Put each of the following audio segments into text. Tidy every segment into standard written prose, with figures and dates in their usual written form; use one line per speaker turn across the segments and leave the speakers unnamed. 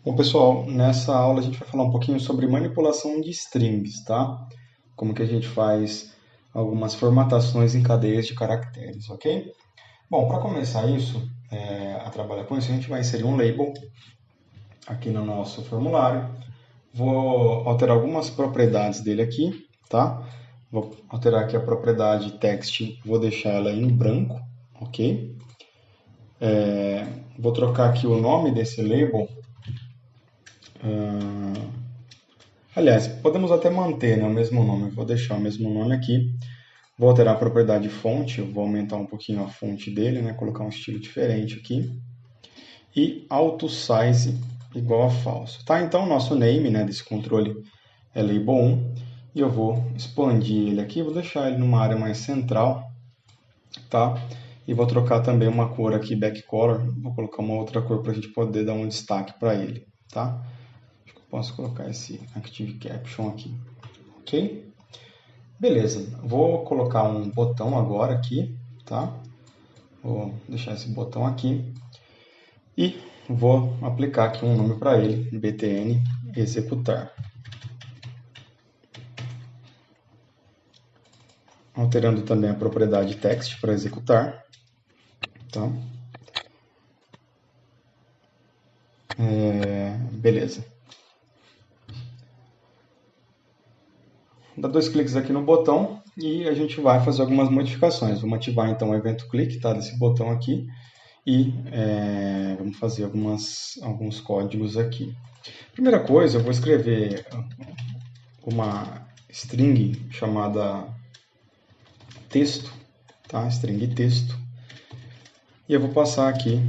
Bom, pessoal, nessa aula a gente vai falar um pouquinho sobre manipulação de strings, tá? Como que a gente faz algumas formatações em cadeias de caracteres, ok? Bom, para começar isso, a trabalhar com isso, a gente vai inserir um label aqui no nosso formulário. Vou alterar algumas propriedades dele aqui, tá? Vou alterar aqui a propriedade text, vou deixar ela em branco, ok? Vou trocar aqui o nome desse label. Aliás, podemos até manter, né, o mesmo nome. Vou deixar o mesmo nome aqui. Vou alterar a propriedade fonte, eu vou aumentar um pouquinho a fonte dele, né, colocar um estilo diferente aqui. E auto size igual a falso. Tá? Então, o nosso name, né, desse controle é label1. E eu vou expandir ele aqui, vou deixar ele numa área mais central. Tá? E vou trocar também uma cor aqui, backcolor. Vou colocar uma outra cor para a gente poder dar um destaque para ele. Tá? Posso colocar esse Active Caption aqui, ok? Beleza, vou colocar um botão agora aqui, tá? Vou deixar esse botão aqui e vou aplicar aqui um nome para ele, btn executar. Alterando também a propriedade text para executar, tá? Beleza. Dá dois cliques aqui no botão e a gente vai fazer algumas modificações. Vamos ativar então o evento click, tá, desse botão aqui e vamos fazer alguns códigos aqui. Primeira coisa, eu vou escrever uma string chamada texto, tá, string texto, e eu vou passar aqui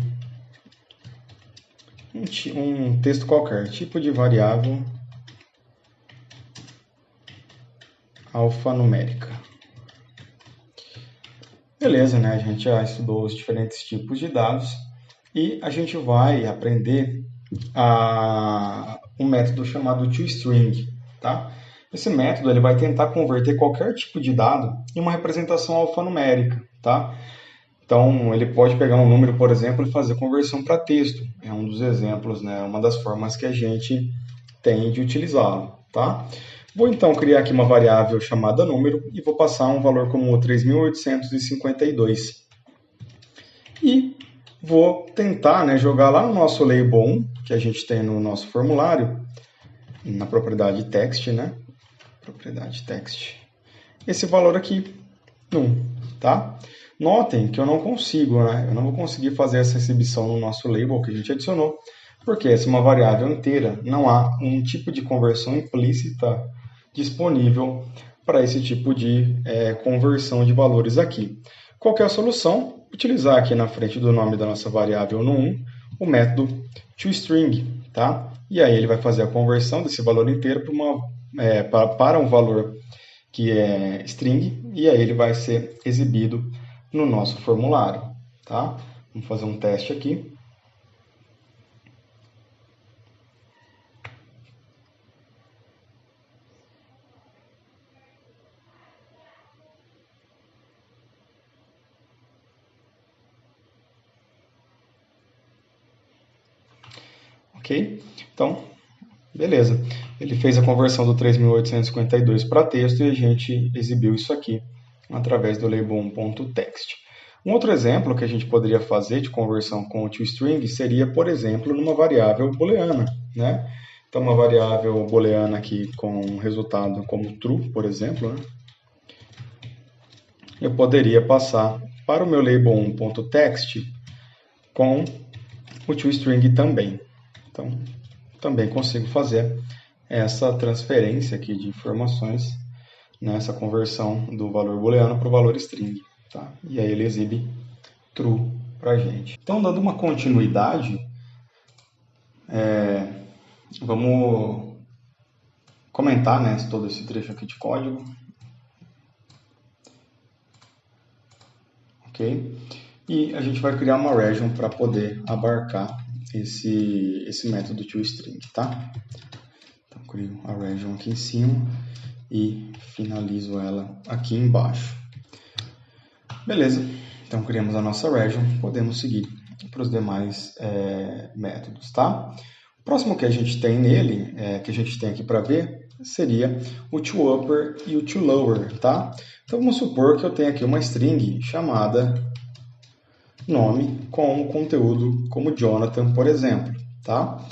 um texto qualquer, tipo de variável alfanumérica. Beleza, né? A gente já estudou os diferentes tipos de dados e a gente vai aprender um método chamado toString, tá? Esse método ele vai tentar converter qualquer tipo de dado em uma representação alfanumérica, tá? Então, ele pode pegar um número, por exemplo, e fazer conversão para texto. É um dos exemplos, né? Uma das formas que a gente tem de utilizá-lo, tá? Vou então criar aqui uma variável chamada número e vou passar um valor como 3.852. E vou tentar, né, jogar lá no nosso label1, que a gente tem no nosso formulário, na propriedade text, né? Propriedade text. Esse valor aqui, 1, tá? Notem que eu não consigo, né? Eu não vou conseguir fazer essa exibição no nosso label que a gente adicionou, porque essa é uma variável inteira, não há um tipo de conversão implícita disponível para esse tipo de conversão de valores aqui. Qual que é a solução? Utilizar aqui na frente do nome da nossa variável no 1, o método toString, tá? E aí ele vai fazer a conversão desse valor inteiro para um valor que é string, e aí ele vai ser exibido no nosso formulário, tá? Vamos fazer um teste aqui. Ok? Então, beleza. Ele fez a conversão do 3.852 para texto e a gente exibiu isso aqui através do label1.text. Um outro exemplo que a gente poderia fazer de conversão com o toString seria, por exemplo, numa variável booleana, né? Então, uma variável booleana aqui com um resultado como true, por exemplo, né? Eu poderia passar para o meu label1.text com o toString também. Então, também consigo fazer essa transferência aqui de informações, nessa conversão do valor booleano para o valor string. Tá? E aí ele exibe true para a gente. Então, dando uma continuidade, vamos comentar, né, todo esse trecho aqui de código. Ok? E a gente vai criar uma region para poder abarcar esse método toString, tá? Então, crio a region aqui em cima e finalizo ela aqui embaixo. Beleza, então criamos a nossa region, podemos seguir para os demais métodos, tá? Próximo que a gente tem nele, que a gente tem aqui para ver, seria o toUpper e o toLower, tá? Então vamos supor que eu tenho aqui uma string chamada nome com conteúdo como Jonathan, por exemplo, tá?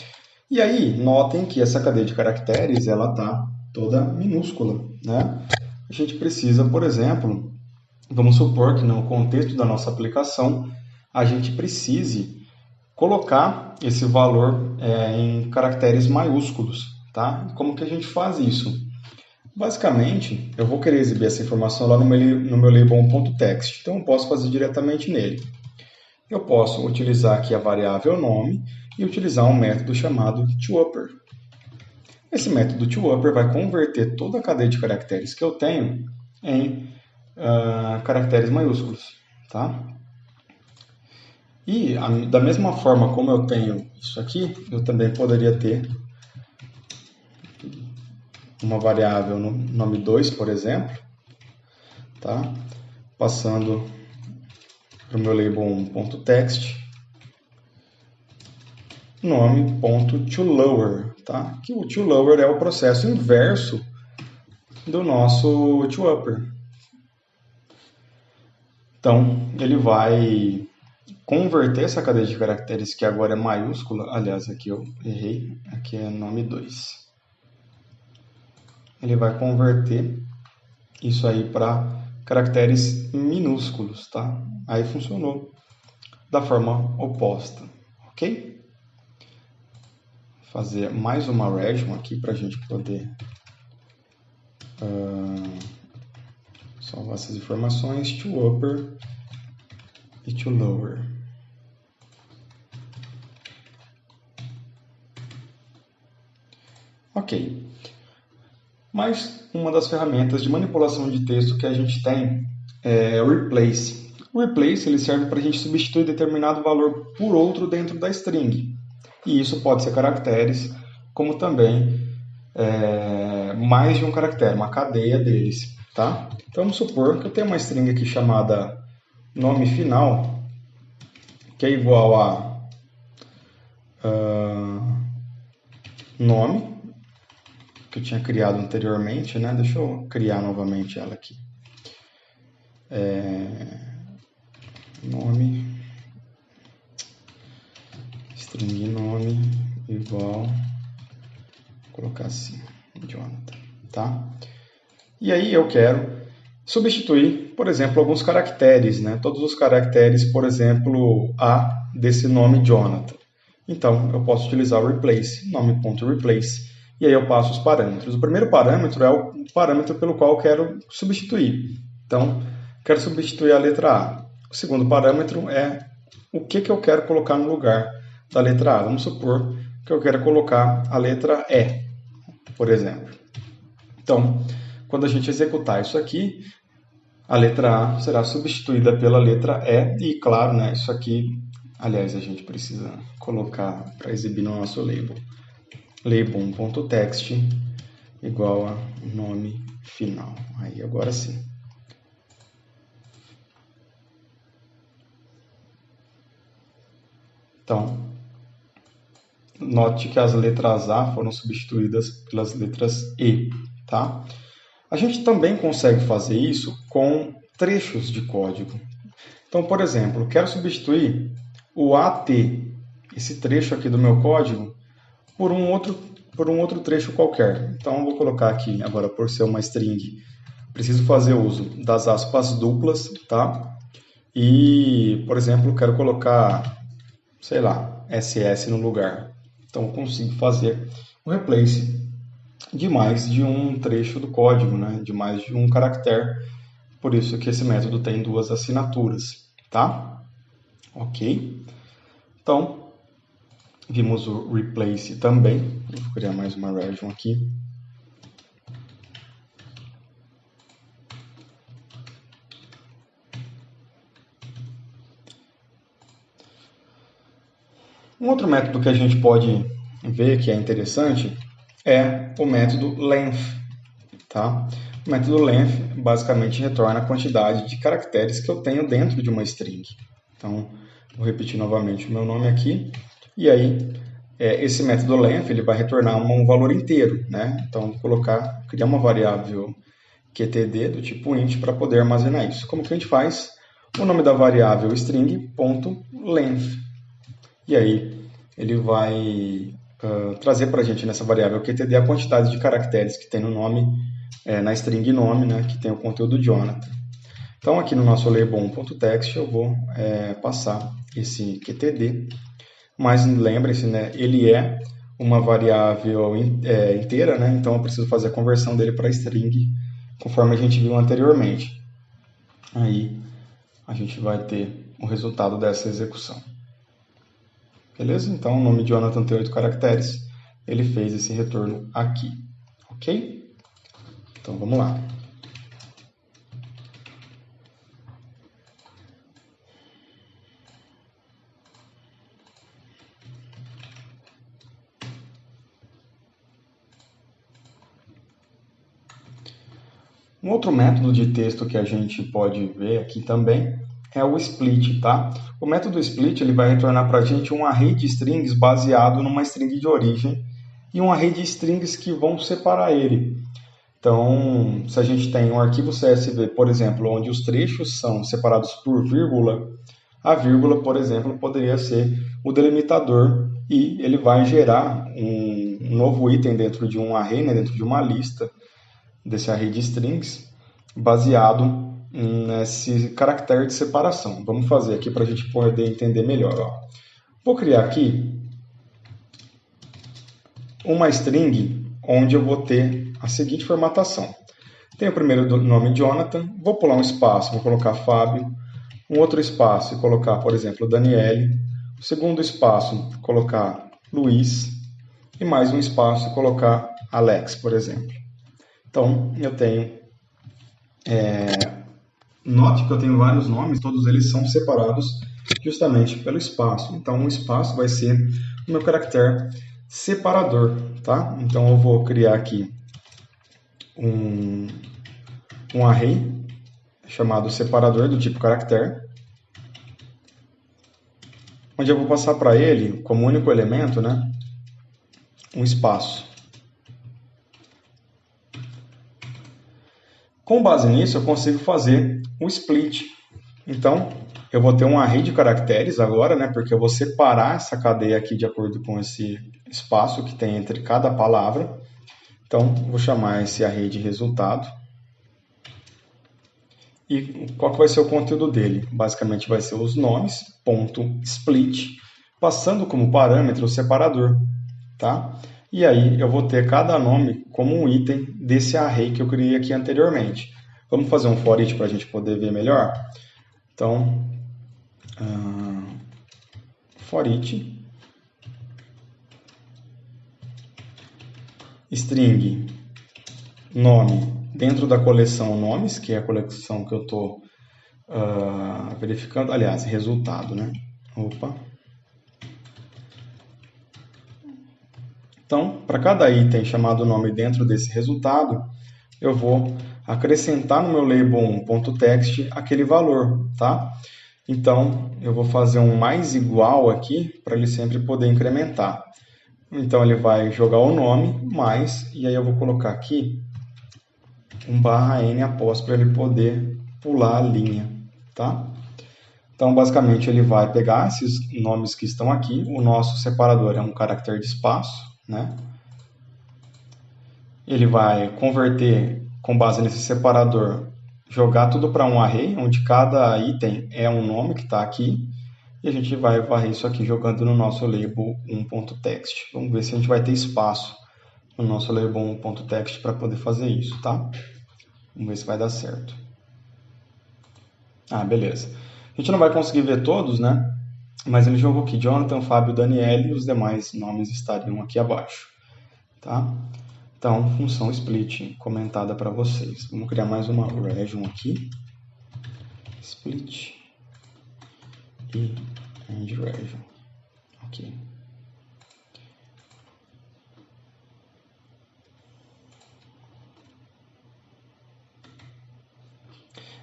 E aí, notem que essa cadeia de caracteres, ela tá toda minúscula, né? A gente precisa, por exemplo, vamos supor que no contexto da nossa aplicação, a gente precise colocar esse valor em caracteres maiúsculos, tá? Como que a gente faz isso? Basicamente, eu vou querer exibir essa informação lá no meu label.text, então eu posso fazer diretamente nele. Eu posso utilizar aqui a variável nome e utilizar um método chamado toUpper. Esse método toUpper vai converter toda a cadeia de caracteres que eu tenho em caracteres maiúsculos, tá? E da mesma forma como eu tenho isso aqui, eu também poderia ter uma variável no nome2, por exemplo, tá? Passando para o meu label1.text, nome.toLower, tá? Que o toLower é o processo inverso do nosso toUpper. Então, ele vai converter essa cadeia de caracteres que agora é maiúscula, aliás, aqui eu errei, aqui é nome2. Ele vai converter isso aí para caracteres minúsculos, tá? Aí funcionou da forma oposta, ok? Fazer mais uma region aqui para a gente poder salvar essas informações, toUpper e toLower. Ok. Mas uma das ferramentas de manipulação de texto que a gente tem é o replace. O replace ele serve para a gente substituir determinado valor por outro dentro da string. E isso pode ser caracteres, como também mais de um caractere, uma cadeia deles. Tá? Então vamos supor que eu tenho uma string aqui chamada nome final, que é igual a nome, que eu tinha criado anteriormente, né? Deixa eu criar novamente ela aqui. Nome, string nome igual, vou colocar assim, Jonathan, tá? E aí eu quero substituir, por exemplo, alguns caracteres, né? Todos os caracteres, por exemplo, A desse nome Jonathan. Então, eu posso utilizar o replace, nome.replace, e aí eu passo os parâmetros. O primeiro parâmetro é o parâmetro pelo qual eu quero substituir. Então, quero substituir a letra A. O segundo parâmetro é o que eu quero colocar no lugar da letra A. Vamos supor que eu quero colocar a letra E, por exemplo. Então, quando a gente executar isso aqui, a letra A será substituída pela letra E, e claro, né, isso aqui, aliás, a gente precisa colocar para exibir no nosso label. Label1.text igual a nome final. Aí, agora sim. Então, note que as letras A foram substituídas pelas letras E, tá? A gente também consegue fazer isso com trechos de código. Então, por exemplo, quero substituir o AT, esse trecho aqui do meu código, por um outro trecho qualquer. Então, eu vou colocar aqui, agora por ser uma string, preciso fazer uso das aspas duplas, tá? E, por exemplo, quero colocar, sei lá, SS no lugar. Então, eu consigo fazer o replace de mais de um trecho do código, né? De mais de um caractere. Por isso que esse método tem duas assinaturas, tá? Ok? Então, vimos o replace também. Vou criar mais uma region aqui. Um outro método que a gente pode ver que é interessante é o método length, tá? O método length basicamente retorna a quantidade de caracteres que eu tenho dentro de uma string. Então, vou repetir novamente o meu nome aqui. E aí, esse método length ele vai retornar um valor inteiro, né? Então, vou criar uma variável QTD do tipo int para poder armazenar isso. Como que a gente faz? O nome da variável string.length. E aí, ele vai trazer para a gente nessa variável QTD a quantidade de caracteres que tem no nome, na string nome, né, que tem o conteúdo Jonathan. Então, aqui no nosso label1.text, eu vou passar esse QTD, mas lembre-se, né, ele é uma variável inteira, né, então eu preciso fazer a conversão dele para string, conforme a gente viu anteriormente. Aí, a gente vai ter o resultado dessa execução. Beleza? Então, o nome de Jonathan tem 8 caracteres. Ele fez esse retorno aqui. Ok? Então, vamos lá. Um outro método de texto que a gente pode ver aqui também é o split, tá? O método split ele vai retornar para a gente um array de strings baseado numa string de origem e um array de strings que vão separar ele. Então, se a gente tem um arquivo CSV, por exemplo, onde os trechos são separados por vírgula, a vírgula, por exemplo, poderia ser o delimitador e ele vai gerar um novo item dentro de um array, né, dentro de uma lista desse array de strings, baseado nesse caractere de separação. Vamos fazer aqui para a gente poder entender melhor. Ó. Vou criar aqui uma string onde eu vou ter a seguinte formatação. Tenho o primeiro nome Jonathan, vou pular um espaço, vou colocar Fábio, um outro espaço e colocar, por exemplo, Daniele, o segundo espaço colocar Luiz e mais um espaço e colocar Alex, por exemplo. Então, eu tenho... Note que eu tenho vários nomes, todos eles são separados justamente pelo espaço. Então, o espaço vai ser o meu caractere separador, tá? Então, eu vou criar aqui um array chamado separador do tipo caractere, onde eu vou passar para ele, como único elemento, né, um espaço. Com base nisso, eu consigo fazer um split. Então, eu vou ter um array de caracteres agora, né, porque eu vou separar essa cadeia aqui de acordo com esse espaço que tem entre cada palavra. Então, vou chamar esse array de resultado. E qual que vai ser o conteúdo dele? Basicamente vai ser os nomes, ponto split, passando como parâmetro o separador, tá? E aí eu vou ter cada nome como um item desse array que eu criei aqui anteriormente. Vamos fazer um for each para a gente poder ver melhor? Então, for each, string, nome, dentro da coleção nomes, que é a coleção que eu estou verificando, aliás, resultado, né? Opa. Então, para cada item chamado nome dentro desse resultado, eu vou acrescentar no meu label1.text aquele valor, tá? Então, eu vou fazer um mais igual aqui, para ele sempre poder incrementar. Então, ele vai jogar o nome, mais, e aí eu vou colocar aqui um /n após para ele poder pular a linha, tá? Então, basicamente, ele vai pegar esses nomes que estão aqui, o nosso separador é um caractere de espaço, né? Ele vai converter, com base nesse separador, jogar tudo para um array, onde cada item é um nome que está aqui, e a gente vai varrer isso aqui jogando no nosso label1.text. Vamos ver se a gente vai ter espaço no nosso label1.text para poder fazer isso, tá? Vamos ver se vai dar certo. Ah, beleza. A gente não vai conseguir ver todos, né? Mas ele jogou aqui Jonathan, Fábio, Daniele e os demais nomes estariam aqui abaixo, tá? Então, função split comentada para vocês. Vamos criar mais uma region aqui. Split e end region. Ok.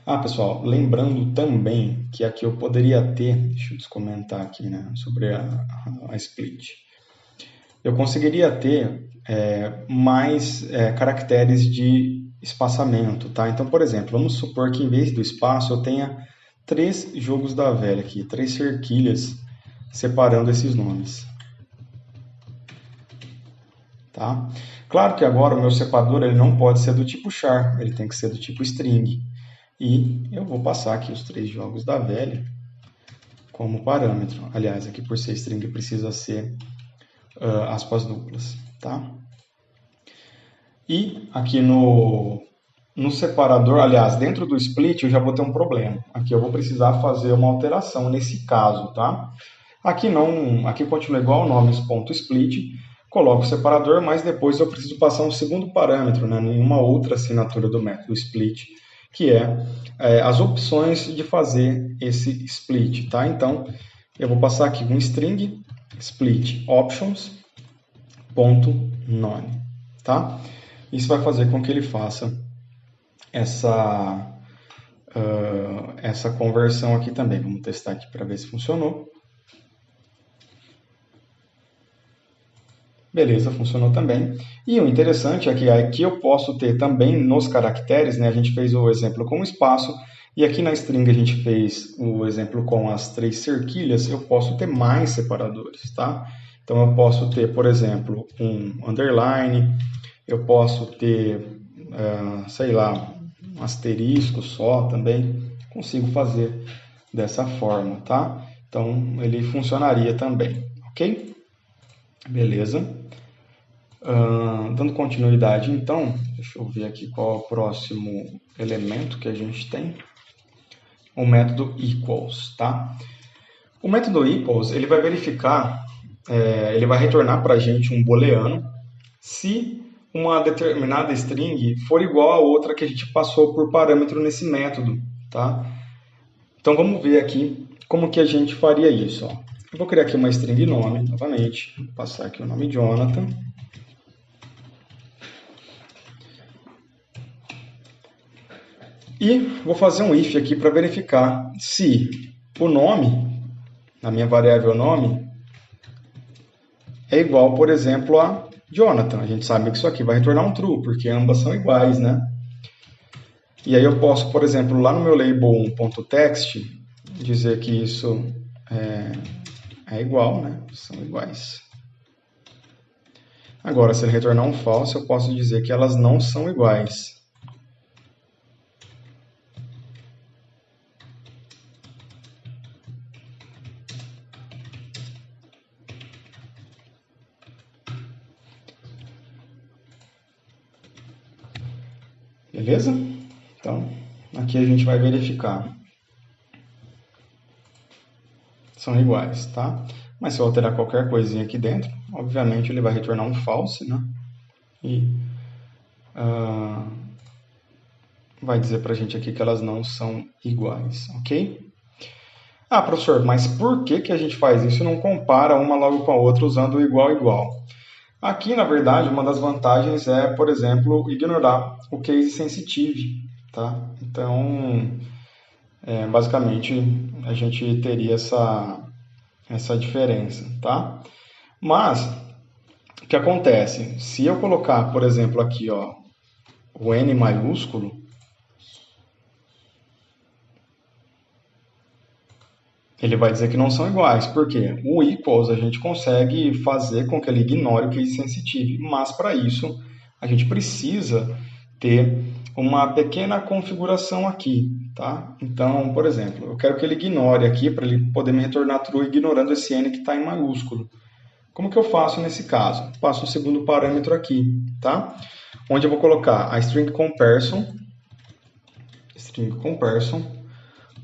Ah, pessoal, lembrando também que aqui eu poderia ter, deixa eu descomentar aqui, né, sobre a split. eu conseguiria ter mais caracteres de espaçamento, tá? Então, por exemplo, vamos supor que em vez do espaço eu tenha 3 jogos da velha aqui, 3 cerquilhas separando esses nomes, tá? Claro que agora o meu separador ele não pode ser do tipo char, ele tem que ser do tipo string. E eu vou passar aqui os 3 jogos da velha como parâmetro. Aliás, aqui por ser string precisa ser aspas duplas, tá? E aqui no separador, aliás, dentro do split eu já vou ter um problema. Aqui eu vou precisar fazer uma alteração nesse caso, tá? Aqui não, aqui continua igual nomes.split, coloco o separador, mas depois eu preciso passar um segundo parâmetro, né, em uma outra assinatura do método split, que é as opções de fazer esse split, tá? Então, eu vou passar aqui um string split options ponto none, tá? Isso vai fazer com que ele faça essa conversão aqui também. Vamos testar aqui para ver se funcionou. Beleza, funcionou também. E o interessante é que aqui eu posso ter também nos caracteres, né? A gente fez o exemplo com espaço, e aqui na string a gente fez o exemplo com as 3 cerquilhas, eu posso ter mais separadores, tá? Então eu posso ter, por exemplo, um underline, eu posso ter, sei lá, um asterisco só também, consigo fazer dessa forma, tá? Então ele funcionaria também, ok? Beleza. Dando continuidade, então, deixa eu ver aqui qual é o próximo elemento que a gente tem. O método equals, tá? O método equals, ele vai verificar, ele vai retornar para a gente um booleano se uma determinada string for igual a outra que a gente passou por parâmetro nesse método, tá? Então vamos ver aqui como que a gente faria isso, ó. Eu vou criar aqui uma string nome, novamente, vou passar aqui o nome Jonathan. E vou fazer um if aqui para verificar se o nome, na minha variável nome, é igual, por exemplo, a Jonathan. A gente sabe que isso aqui vai retornar um true, porque ambas são iguais, né? E aí eu posso, por exemplo, lá no meu label1.text, dizer que isso é igual, né? São iguais. Agora, se ele retornar um false, eu posso dizer que elas não são iguais. Beleza? Então, aqui a gente vai verificar. São iguais, tá? Mas se eu alterar qualquer coisinha aqui dentro, obviamente ele vai retornar um false, né? E vai dizer pra gente aqui que elas não são iguais, ok? Ah, professor, mas por que que a gente faz isso e não compara uma logo com a outra usando o igual igual? Aqui, na verdade, uma das vantagens é, por exemplo, ignorar o case sensitive, tá? Então, basicamente, a gente teria essa diferença, tá? Mas, o que acontece? Se eu colocar, por exemplo, aqui, ó, o N maiúsculo, ele vai dizer que não são iguais. Por quê? O equals a gente consegue fazer com que ele ignore o case sensitive, mas para isso a gente precisa ter uma pequena configuração aqui, tá? Então, por exemplo, eu quero que ele ignore aqui para ele poder me retornar true ignorando esse N que está em maiúsculo. Como que eu faço nesse caso? Passo um segundo parâmetro aqui, tá? Onde eu vou colocar a string comparison,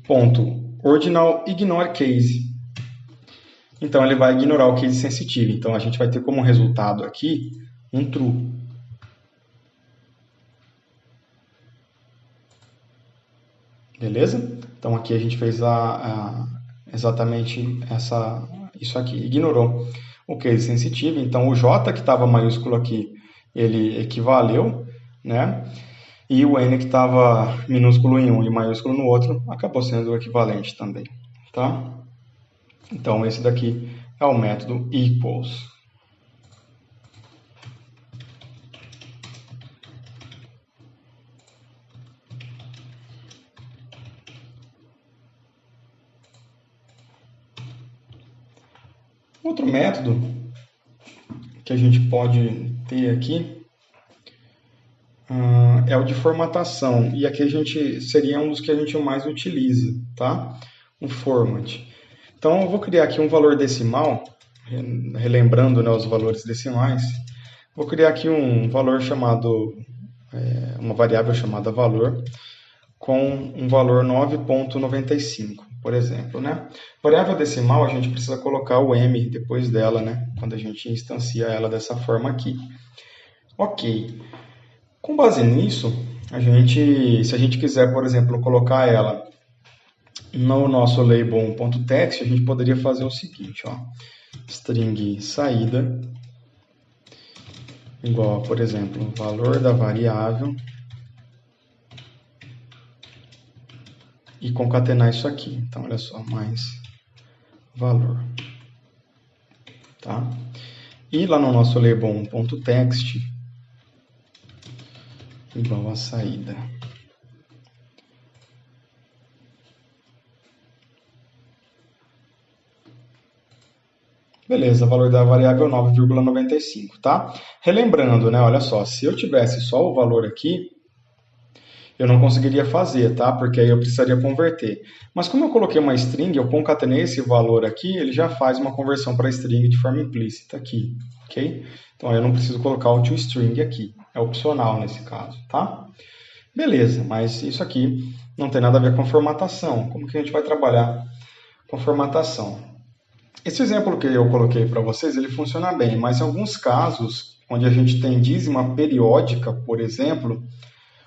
ponto ordinal ignore case. Então ele vai ignorar o case sensitivo. Então a gente vai ter como resultado aqui um true. Beleza? Então aqui a gente fez exatamente isso aqui. Ignorou o case sensitivo. Então o J que estava maiúsculo aqui, ele equivaleu, né? E o N que estava minúsculo em um e maiúsculo no outro, acabou sendo o equivalente também, tá? Então, esse daqui é o método equals. Outro método que a gente pode ter aqui é o de formatação. E aqui seria um dos que a gente mais utiliza, tá? O format. Então, eu vou criar aqui um valor decimal, relembrando, né, os valores decimais. Vou criar aqui um valor chamado, uma variável chamada valor, com um valor 9,95, por exemplo, né? Variável decimal, a gente precisa colocar o m depois dela, né? Quando a gente instancia ela dessa forma aqui. Ok. Com base nisso, se a gente quiser, por exemplo, colocar ela no nosso label.text, a gente poderia fazer o seguinte, ó, string saída igual a, por exemplo, valor da variável e concatenar isso aqui. Então, olha só, mais valor. Tá? E lá no nosso label.text igual a saída. Beleza, valor da variável 9,95, tá? Relembrando, né, olha só, se eu tivesse só o valor aqui, eu não conseguiria fazer, tá? Porque aí eu precisaria converter. Mas como eu coloquei uma string, eu concatenei esse valor aqui, ele já faz uma conversão para string de forma implícita aqui, ok? Então eu não preciso colocar o toString aqui, é opcional nesse caso, tá? Beleza, mas isso aqui não tem nada a ver com formatação. Como que a gente vai trabalhar com formatação? Esse exemplo que eu coloquei para vocês, ele funciona bem, mas em alguns casos, onde a gente tem dízima periódica, por exemplo,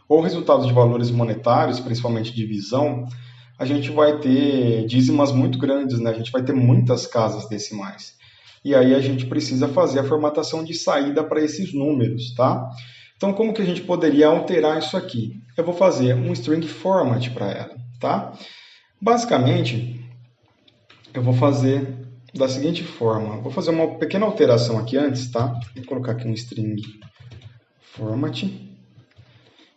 ou resultados de valores monetários, principalmente divisão, a gente vai ter dízimas muito grandes, né? A gente vai ter muitas casas decimais. E aí a gente precisa fazer a formatação de saída para esses números, tá? Então, como que a gente poderia alterar isso aqui? Eu vou fazer um string format para ela, tá? Basicamente, eu vou fazer da seguinte forma. Vou fazer uma pequena alteração aqui antes, tá? Vou colocar aqui um string format.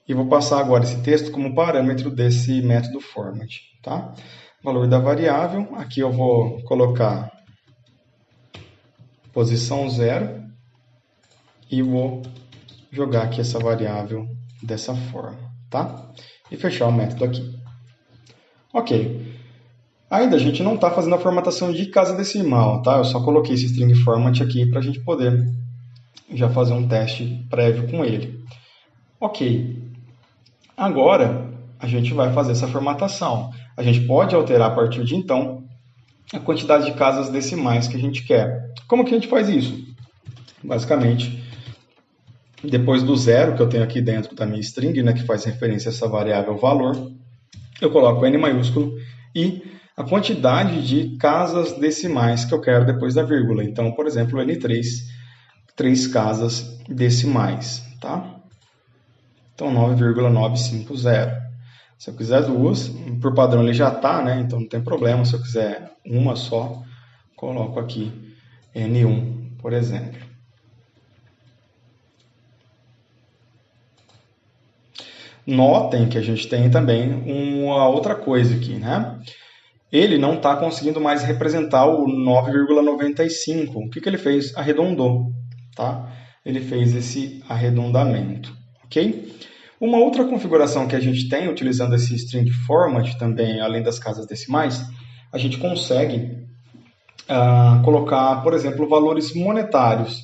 E vou passar agora esse texto como parâmetro desse método format, tá? Valor da variável, aqui eu vou colocar posição 0 e vou jogar aqui essa variável dessa forma, tá? E fechar o método aqui. Ok. Ainda a gente não está fazendo a formatação de casa decimal, tá? Eu só coloquei esse string format aqui para a gente poder já fazer um teste prévio com ele. Ok. Agora, a gente vai fazer essa formatação. A gente pode alterar a partir de então a quantidade de casas decimais que a gente quer. Como que a gente faz isso? Basicamente, depois do zero que eu tenho aqui dentro da minha string, né, que faz referência a essa variável valor, eu coloco N maiúsculo e a quantidade de casas decimais que eu quero depois da vírgula. Então, por exemplo, N3, 3 casas decimais, tá? Então, 9,950. Se eu quiser duas, por padrão ele já está, né? Então não tem problema. Se eu quiser uma só, coloco aqui N1, por exemplo. Notem que a gente tem também uma outra coisa aqui, né? Ele não está conseguindo mais representar o 9,95. O que ele fez? Arredondou, tá? Ele fez esse arredondamento, ok? Uma outra configuração que a gente tem, utilizando esse string format também, além das casas decimais, a gente consegue colocar, por exemplo, valores monetários.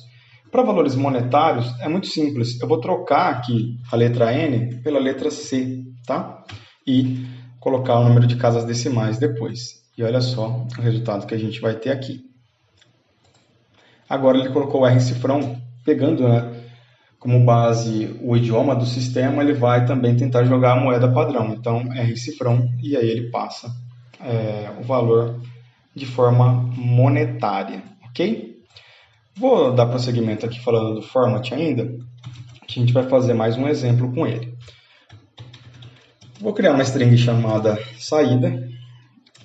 Para valores monetários, é muito simples. Eu vou trocar aqui a letra N pela letra C, tá? E colocar o número de casas decimais depois. E olha só o resultado que a gente vai ter aqui. Agora ele colocou o R cifrão, pegando, né, como base o idioma do sistema, ele vai também tentar jogar a moeda padrão. Então, R cifrão, e aí ele passa o valor de forma monetária, ok? Vou dar prosseguimento aqui falando do format ainda, que a gente vai fazer mais um exemplo com ele. Vou criar uma string chamada saída,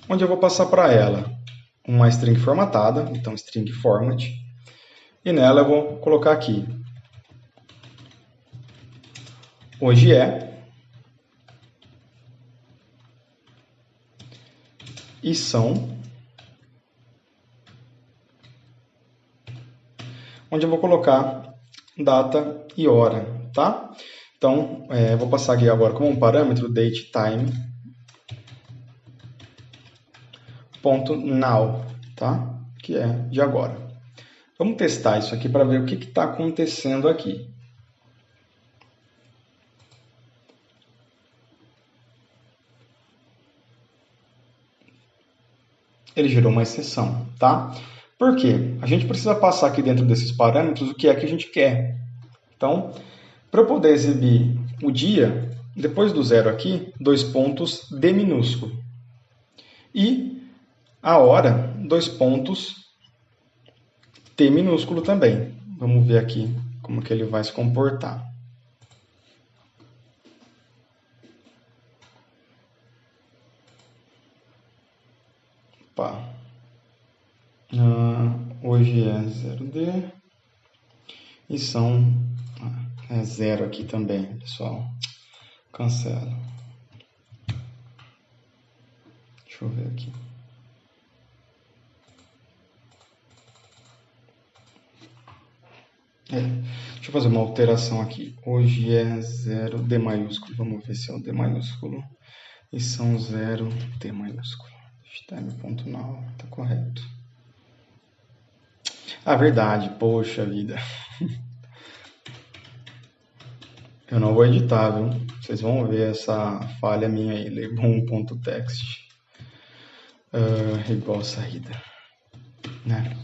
onde eu vou passar para ela uma string formatada, então string format, e nela eu vou colocar aqui hoje e são onde eu vou colocar data e hora, tá? Então, eu vou passar aqui agora como um parâmetro datetime.now, tá? Que é de agora. Vamos testar isso aqui para ver o que está acontecendo aqui. Ele gerou uma exceção, tá? Por quê? A gente precisa passar aqui dentro desses parâmetros o que é que a gente quer. Então, para eu poder exibir o dia, depois do zero aqui, 2 pontos D minúsculo. E a hora, 2 pontos T minúsculo também. Vamos ver aqui como que ele vai se comportar. Opa. Hoje é 0D e são é 0 aqui também, pessoal. Cancela. Deixa eu ver aqui. Deixa eu fazer uma alteração aqui. Hoje é 0 D maiúsculo. Vamos ver se é o D maiúsculo. E são 0 T maiúsculo. Time.now, tá correto. Ah, verdade. Poxa vida. Eu não vou editar, viu? Vocês vão ver essa falha minha aí. Lebon.text. Igual saída. Né?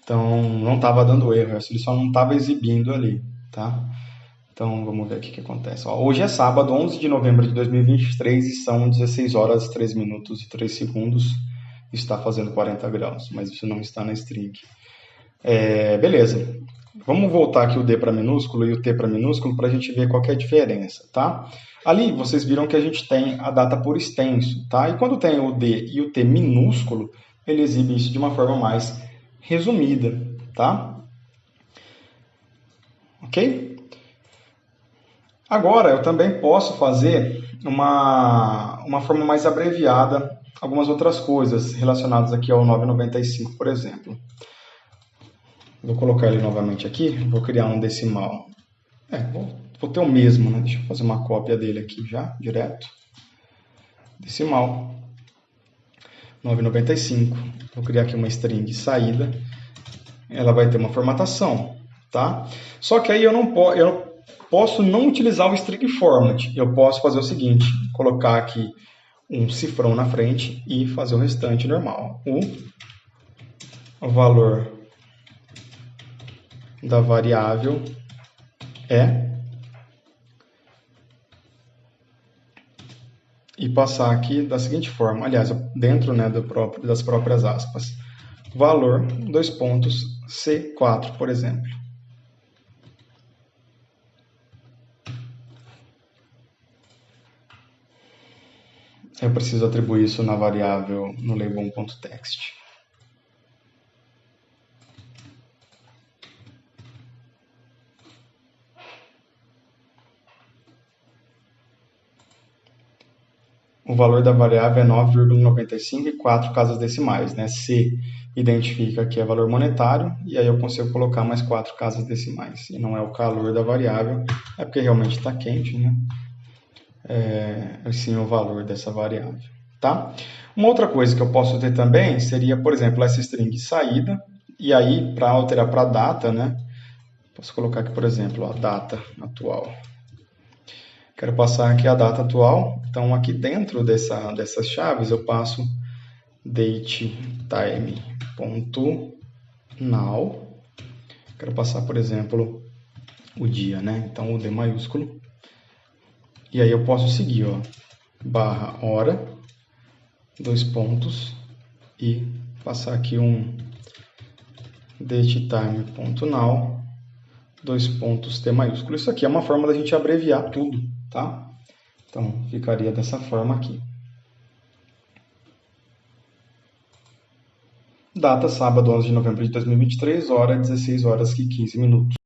Então, não estava dando erro. Ele só não estava exibindo ali, tá? Então, vamos ver aqui o que acontece. Ó, hoje é sábado, 11 de novembro de 2023 e são 16 horas, 3 minutos e 3 segundos. Está fazendo 40 graus, mas isso não está na string. Beleza. Vamos voltar aqui o D para minúsculo e o T para minúsculo para a gente ver qual que é a diferença, tá? Ali, vocês viram que a gente tem a data por extenso, tá? E quando tem o D e o T minúsculo, ele exibe isso de uma forma mais resumida, tá? Ok? Agora, eu também posso fazer uma forma mais abreviada, algumas outras coisas relacionadas aqui ao 995, por exemplo. Vou colocar ele novamente aqui, vou criar um decimal. Vou ter o mesmo, né? Deixa eu fazer uma cópia dele aqui já, direto. Decimal. 995. Vou criar aqui uma string saída. Ela vai ter uma formatação, tá? Só que aí eu posso não utilizar o string format. Eu posso fazer o seguinte, colocar aqui um cifrão na frente e fazer o restante normal. O valor da variável e passar aqui da seguinte forma, aliás, dentro, né, das próprias aspas, valor, 2 pontos, C4, por exemplo. Eu preciso atribuir isso na variável no label.text. O valor da variável é 9,95 e 4 casas decimais, né? C identifica que é valor monetário e aí eu consigo colocar mais 4 casas decimais. E não é o calor da variável, é porque realmente está quente, né? Sim, o valor dessa variável, tá? Uma outra coisa que eu posso ter também seria, por exemplo, essa string saída, e aí para alterar para data, né? Posso colocar aqui, por exemplo, a data atual. Quero passar aqui a data atual, então aqui dentro dessas chaves eu passo datetime.now. Quero passar, por exemplo, o dia, né? Então o D maiúsculo. E aí eu posso seguir, ó, barra hora, 2 pontos, e passar aqui um datetime.now, 2 pontos T maiúsculo. Isso aqui é uma forma da gente abreviar tudo, tá? Então, ficaria dessa forma aqui. Data, sábado, 11 de novembro de 2023, hora 16 horas e 15 minutos.